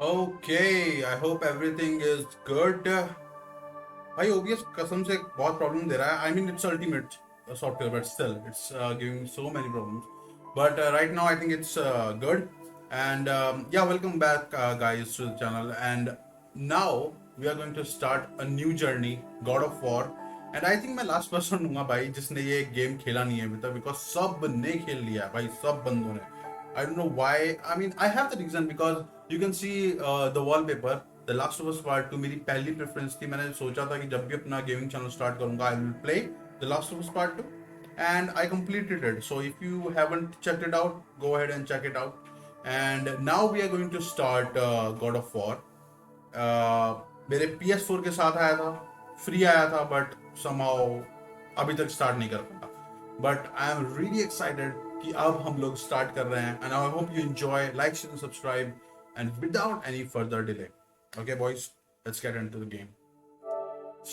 Okay, I hope everything is good. भाई OBS कसम से बहुत प्रॉब्लम दे रहा है. I mean it's ultimate software, but still it's giving so many problems. But right now I think it's good. And yeah, welcome back guys to the channel. And now we are going to start a new journey, God of War. And I think मैं last person हूँ भाई जिसने ये game खेला नहीं है अभी तक, बिकॉज सब ने खेल लिया है भाई, सब बंदों ने. I don't know why. I mean, I have the reason because you can see the wallpaper. The Last of Us part 2 मेरी पहली प्रेफरेंस थी. मैंने सोचा था कि जब भी अपना गेमिंग चैनल स्टार्ट करूंगा I will play the Last of Us part 2 and I completed it. So if you haven't checked it out, go ahead and check it out. And now we are going to start God of War. मेरे PS4 के साथ आया था, free आया था, but somehow अभी तक start नहीं कर पाया. But I am really excited कि अब हम लोग स्टार्ट कर रहे हैं. And I hope you enjoy. Like, share, subscribe and without any further delay. Okay, boys, let's get into the game.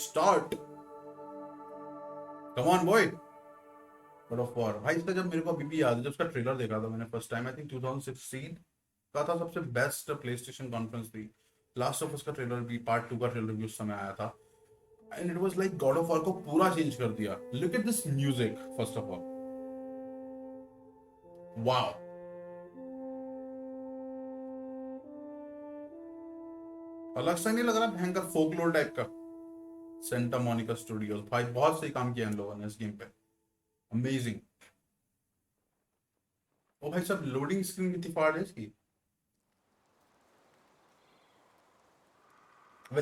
Start. Come on, boy. God of War. भाई इसका जब मेरे को अभी भी याद है, जब उसका ट्रेलर देखा था मैंने फर्स्ट टाइम, आई थिंक 2016 का था. सबसे बेस्ट प्लेस्टेशन कॉन्फ्रेंस थी. लास्ट ऑफ अस का ट्रेलर भी, पार्ट 2 का ट्रेलर भी उस समय आया था. And it was like God of war को पूरा चेंज कर दिया. Look at this music first of all. Wow. अलग सा नहीं लग रहा, भयंकर फोकलोर टाइप का. सेंटा मोनिका स्टूडियोज भाई, बहुत सही काम किया इन लोगों ने इस गेम पे. अमेजिंग. ओ भाई सब लोडिंग स्क्रीन कितनी फाड़ है इसकी.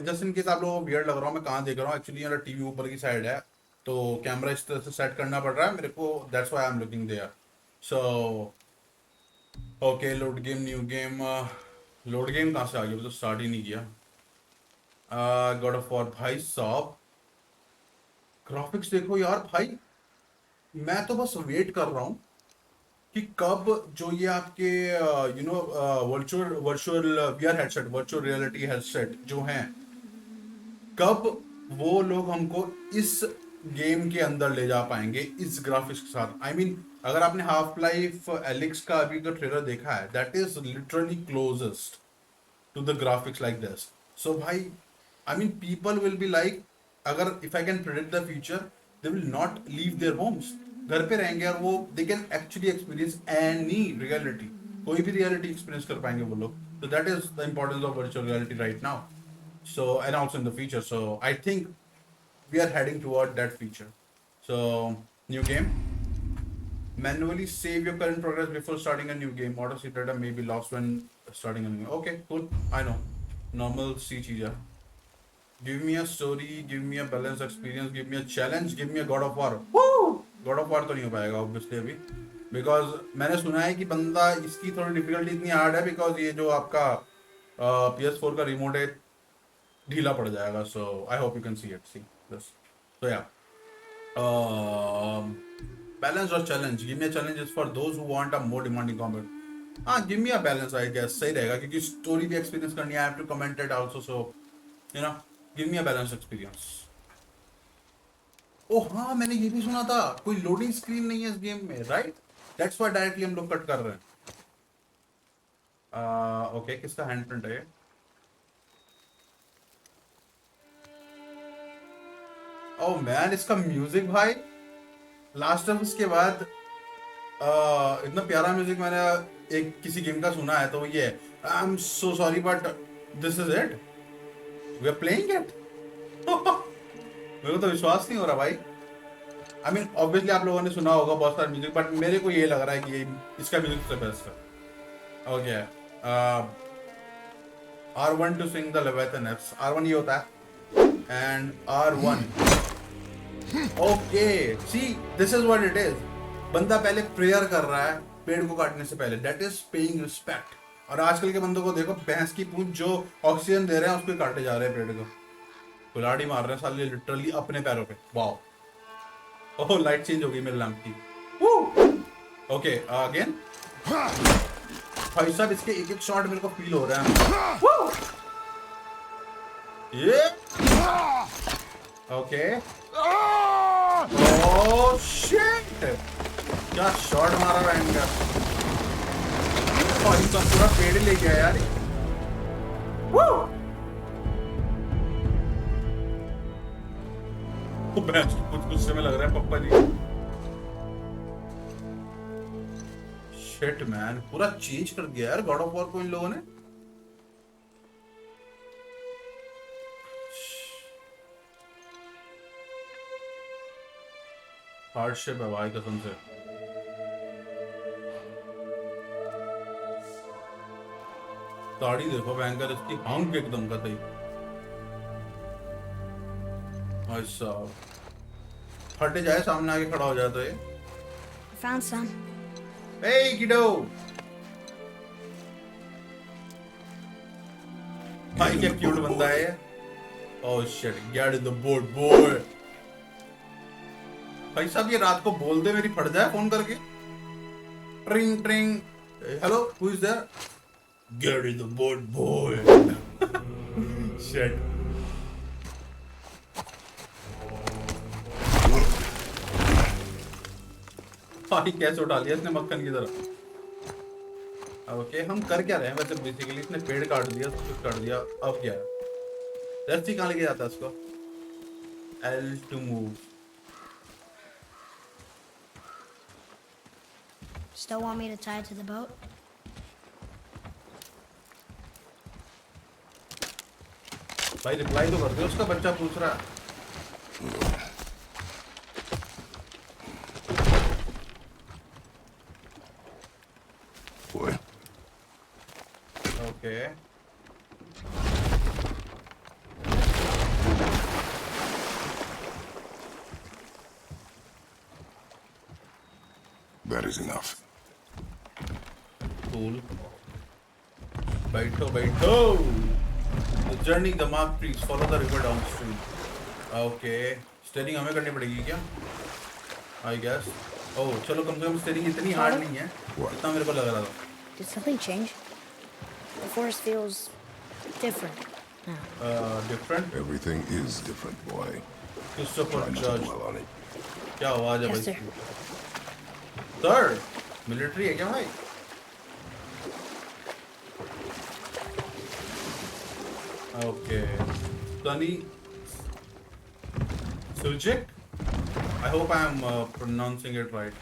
जस्ट इन केस आप लोगों को वियर्ड लग रहा हूँ मैं कहाँ देख रहा हूँ, एक्चुअली मेरा टीवी ऊपर की साइड है तो कैमरा इस तरह से सेट करना पड़ रहा है मेरे को. That's why I am looking there. So okay, load game, new game. Load game कहाँ से आ गया, तो स्टार्ट ही नहीं किया. गॉड ऑफ वॉर भाई साहब, ग्राफिक्स देखो यार भाई. मैं तो बस वेट कर रहा हूँ कि कब जो ये आपके virtual virtual VR headset, virtual reality headset जो हैं, कब वो लोग हमको इस गेम के अंदर ले जा पाएंगे इस ग्राफिक्स के साथ. आई मीन अगर आपने हाफ लाइफ एलिक्स का अभी का ट्रेलर देखा है, that is literally closest to the graphics like this. So भाई, I mean, people will be like, अगर if I can predict the future, they will not leave their homes. घर पे रहेंगे और वो they can actually experience any reality. कोई भी reality experience कर पाएंगे वो लोग. So that is the importance of virtual reality right now. So and also in the future. So I think we are heading toward that future. So new game. Manually save your current progress before starting a new game. Auto save data may be lost when starting a new game. Okay, cool. I know. Normal सी चीज़ है. Give me a story, give me a balanced experience, give me a challenge, give me a God of War. God of War तो नहीं हो पाएगा obviously अभी, because मैंने सुना है कि बंदा इसकी थोड़ी डिफिकल्टी इतनी हार्ड है बिकॉज ये जो आपका PS4 का रिमोट है ढीला पड़ जाएगा. So I hope you can see it. See this. So या बैलेंस और challenge. Give me a challenge is for those who want a more demanding combat. हाँ, give me a balance, I guess सही रहेगा क्योंकि story भी experience करनी है. I have to comment it also. So you know, give me a balance experience. ओ हाँ, मैंने ये भी सुना था कोई लोडिंग स्क्रीन नहीं है इस गेम में, राइट? दैट्स व्हाई डायरेक्टली हम लोग कट कर रहे हैं. ओके, किसका हैंड प्रिंट है? ओ मैन, इसका म्यूजिक भाई लास्ट ऑफ अस के बाद इतना प्यारा म्यूजिक मैंने एक किसी गेम का सुना है तो ये है. I am so sorry but this is it. We are playing it. मेरे को तो विश्वास नहीं हो रहा भाई. आई मीन ऑब्वियसली आप लोगों ने सुना होगा बहुत सारा म्यूजिक, बट मेरे को ये लग रहा है कि ये इसका म्यूजिक सबसे बेस्ट है. Okay, R1 to sing the leviathan apps. R1 ये होता है and R1. Okay, see this is what it is. बंदा पहले प्रेयर कर रहा है पेड़ को काटने से पहले. That is paying respect. और आजकल के बंदों को देखो, भैंस की पूंछ जो ऑक्सीजन दे रहे हैं उसको काटे जा रहे हैं पेड़ को. कुल्हाड़ी मार रहे हैं साले लिटरली अपने पैरों पे. वाओ. ओह, लाइट चेंज हो गई मेरे लैंप की. Okay, again. भाई साहब, इसके एक एक शॉट मेरे को फील हो रहा है. ये ओके. ओह शिट, क्या शॉट मारा रहा है इनका. और इनका पूरा पेड़ ले गया यार. वो भैंस कुछ गुस्से में लग रहा है पप्पा जी। शिट मैन, पूरा चेंज कर दिया यार गॉड ऑफ वॉर को इन लोगों ने। हार्डशिप है भाई कसम से। दाढ़ी देखो भयंकर इसकी, हंक एकदम का तई भाई साहब। फटे जाए सामने आके खड़ा हो जाए तो ये। Found some. Hey kiddo, भाई क्या क्यूट बंदा है ये। Oh shit, get in the boat boy। भाई साहब ये रात को बोल दे मेरी फट जाए फोन करके। ट्रिंग ट्रिंग, hello who is there, get in the boat boy। Shit। भाई कैसे उठा लिया इसने मक्खन की तरह। ओके हम कर क्या रहे हैं वैसे, बेसिकली इसने पेड़ काट दिया, सब कुछ काट दिया, अब क्या है। रस्सी कहाँ लेके जाता है इसको। L to move। Still want me to tie it to the boat? भाई रिप्लाई तो कर दो, उसका बच्चा पूछ रहा है। Boy. Okay That is enough. Cool, बैठो बैठो। The journey the mark trees, follow the river downstream। Okay steering हमें करनी पड़ेगी क्या, आई गेस। ओह चलो कम से कम स्टेयरिंग इतनी हार्ड नहीं है जितना मेरे को लग रहा था। Did something change? The forest feels different now. Different. Everything is different, boy. Christopher Try not to George, dwell on it. क्या आवाज है Yes, भाई। sir. सर मिलिट्री है क्या भाई। Okay Sunny Sulchik, I hope I am pronouncing it right.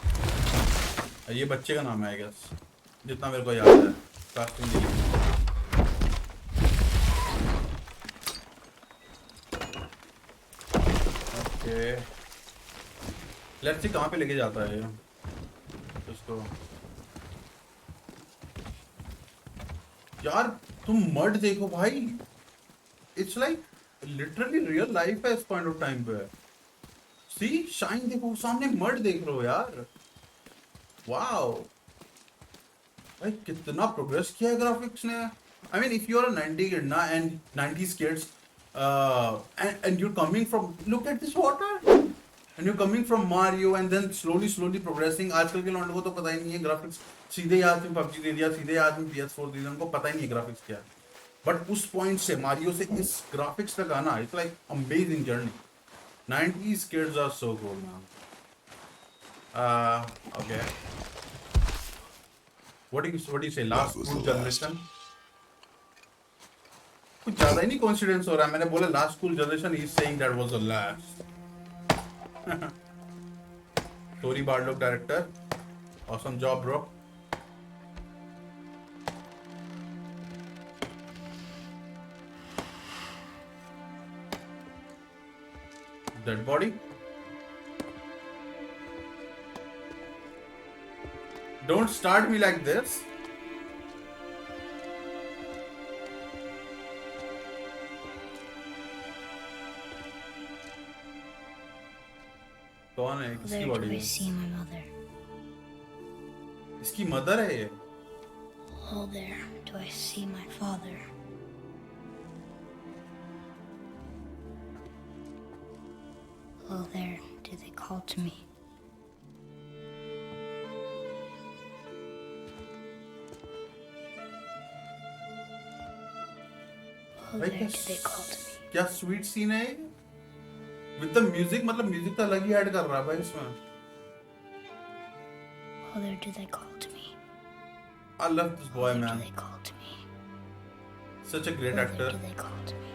ये बच्चे का नाम है आई गेस, जितना मेरे को याद है कास्टिंग के लिए। ओके लेट्स सी कहाँ पे लेके जाता है ये इसको। यार तुम मड देखो भाई, it's like literally real life है इस पॉइंट ऑफ टाइम पे। सी शाइन देखो सामने, मड देख रहे हो यार। वाओ भाई कितना प्रोग्रेस किया है ग्राफिक्स ने। I mean if you are 90 kid ना and 90s kids and you're coming from, look at this water and you're coming from Mario and then slowly progressing। आजकल के लौंडों को तो पता ही नहीं है ग्राफिक्स, सीधे हाथ में PUBG दे दिया, सीधे हाथ में PS4 दे दिया, उनको पता ही नहीं है ग्राफिक्स क्या है। बट उस पॉइंट से मारियो से इस ग्राफिक्स तक आना, it's like amazing journey. 90s kids are so cool man। Okay, what do you say, last was cool the last. generation। कुछ ज्यादा ही नहीं कॉन्फिडेंस हो रहा है। मैंने बोला last cool generation, is saying that was the last. Cory Barlog director, awesome job bro. Dead body, don't start me like this. कौन है, किसकी There do बॉडी I है? see my mother. इसकी मदर है ये। Oh, there do I see my father. Oh, there do they call to me. Oh, भाई there do they call to me. क्या sweet scene है with the music, मतलब music तो अलग ही add कर रहा है भाई इसमें। Oh, there do they call to me. I love this boy There do man, they call to me. such a Oh, great there actor। do they call to me.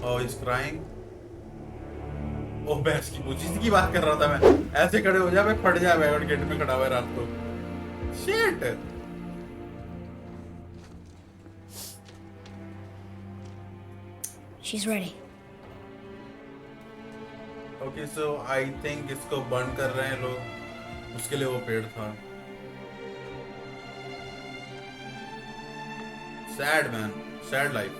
Oh, he's crying. ओह भैंस की पूछ, इसी की बात कर रहा था मैं। ऐसे खड़े हो जा, मैं फट जाए बैग गेट में खड़ा हुआ है रात को। Shit. She's ready. Okay so I think इसको बर्न कर रहे हैं लोग, उसके लिए वो पेड़ था। Sad man, sad life.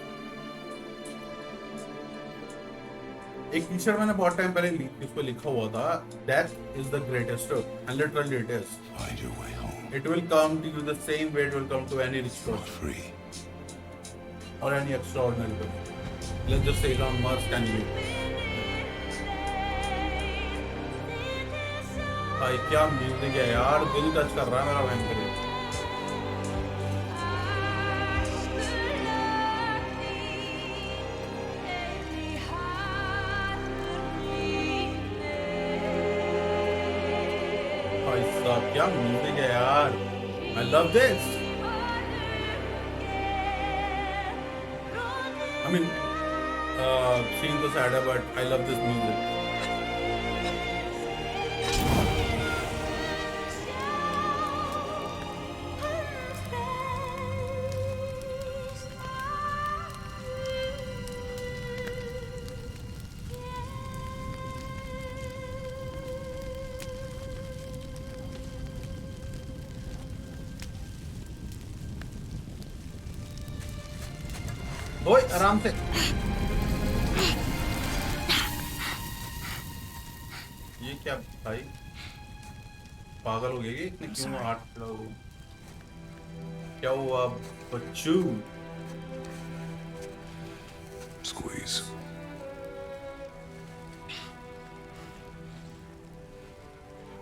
एक टी शर्ट मैंने बहुत टाइम पहले ली थी, उस पर लिखा हुआ था death is the greatest and literally it is. Find your way home. It will come to you the same way it will come to any rich For person free. or any extraordinary person. Let's just say Elon Musk and you. भाई क्या music है यार, दिल touch कर रहा है मेरा भयंकर। भाई साहब क्या म्यूजिक है यार, I love this. I mean, scene तो sad है but I love this music. ओए आराम से। ये क्या भाई, पागल हो गया कि इतने क्यों हाथ चलाओ? क्या हुआ बच्चू? Squeeze.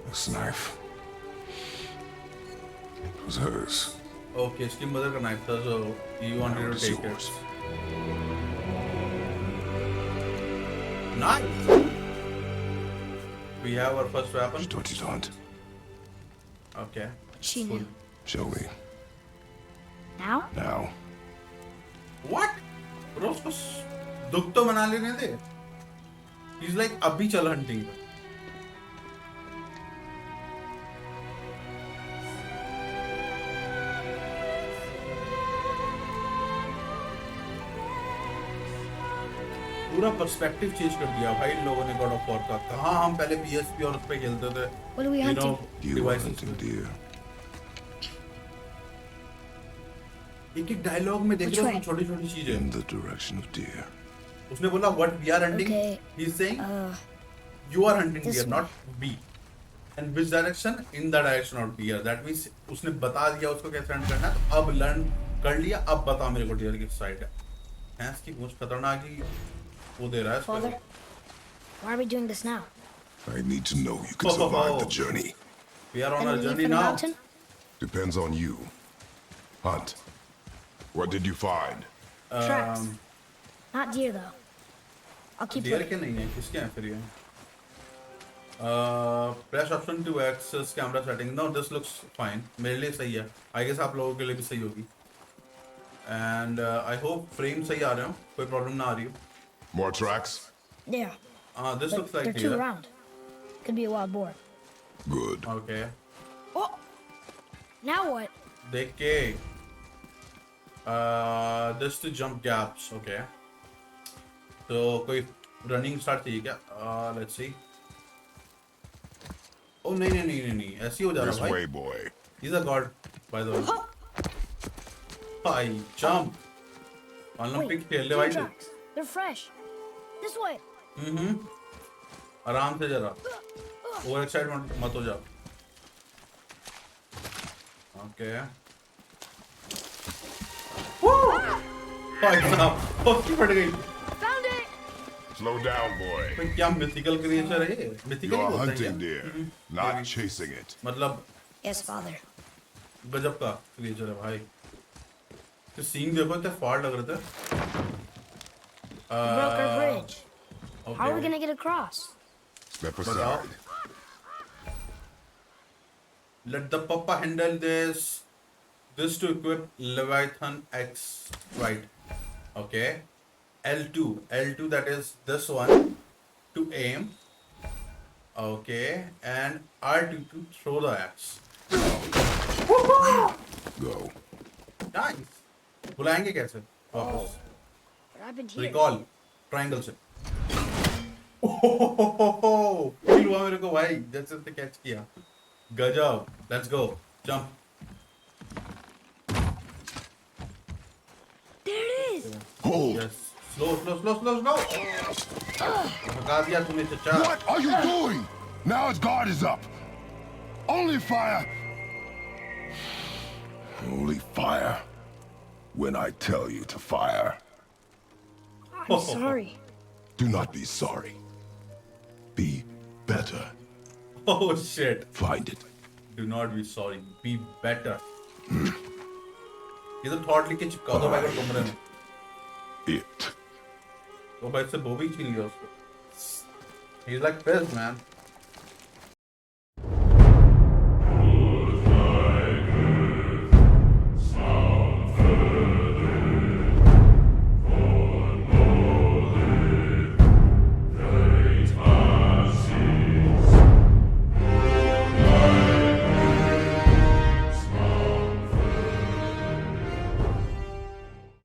This knife. It was hers. Okay, इसकी मदर का नाइफ था, so you wanted to Now it's take yours. It. Nice, we have our first weapon. Don't you want? Okay, She knew. Show me. Now? Now. What bro, उसको दुख तो मना लेने दे। He is like अभी चल hunting. पूरा perspective change कर दिया भाई इन लोगों ने गॉड ऑफ वॉर का। कहाँ हम पहले पीएसपी और उस पे खेलते थे, What are we you know, hunting? You are devices. hunting deer. एक एक डायलॉग में देख Which रहे हो way? छोटी छोटी चीजें। In the direction of deer. उसने बोला what we are hunting, Okay. He is saying Uh, you are hunting this deer way. Not we, and which direction, in the direction of deer. That means उसने बता दिया उसको कैसे Hunt करना है, तो अब लर्न कर लिया, अब बता मेरे को डियर की साइड है। भैंस की पूंछ खतरनाक ही वो दे रहा है Father, इसको। why are we doing this now? I need to know you can survive the journey. We are on Then a we leave journey for the now. mountain? Depends on you. Hunt. What did you find? Tracks. Not deer, though. I'll keep deer looking. के नहीं है, किसके हैं फिर ये? Press option to access camera setting. No, this looks fine, मेरे लिए सही है। आई गेस आप लोगों के लिए भी सही होगी। एंड आई होप फ्रेम सही आ रहे हो, कोई प्रॉब्लम ना आ रही हो। More tracks? Yeah, this but looks like they're too deer. round. Could be a wild boar. Good. Okay, Oh! Now what? देख के this to jump gaps. Okay, तो कोई रनिंग स्टार्ट चाहिए क्या? Let's see. ओ नहीं नहीं नहीं नहीं नहीं, ऐसे ही हो जा This रहा है way, भाई। boy. He's a god, by the way. भाई jump, ओलंपिक खेल ले deer भाई तू। tracks. They're fresh. This way. आराम से जरा, ओवर एक्साइट मत हो जा। ओके, भाई साहब उसकी फट गई। Found it! Slow down, boy. भाई क्या मिथिकल क्रिएचर है ये? मिथिकल You ही are बोलते हैं hunting क्या? deer, not chasing it. मतलब Yes, Father. गजब का क्रिएचर है भाई। तो सींग देखो, इतने फाड़ लग रहे थे। We broke our bridge. How are we okay, gonna get across? Step बताओ। aside. Let the papa handle this. This to equip Leviathan X, right? Okay. L2, that is this one to aim. Okay, and R2 to throw the axe. Go. Nice. बुलाएंगे कैसे वापस? But I've been here. Recall triangle से. ओहो feel हुआ मेरे को भाई जैसे उसने कैच किया. गजब. Let's go. Jump. There it is. Hold. Yes. Slow. भगा दिया तूने चचा. What are you doing? Now his guard is up. Only fire. Only fire. When I tell you to fire. I'm sorry. Do not be sorry. Be better. Oh shit. Find it. Do not be sorry. Be better. ये तो thought लिख के चिपका दो भाई कमरे में. It. वो भाई से वो भी छीन लिया उसको. He's like pissed, man.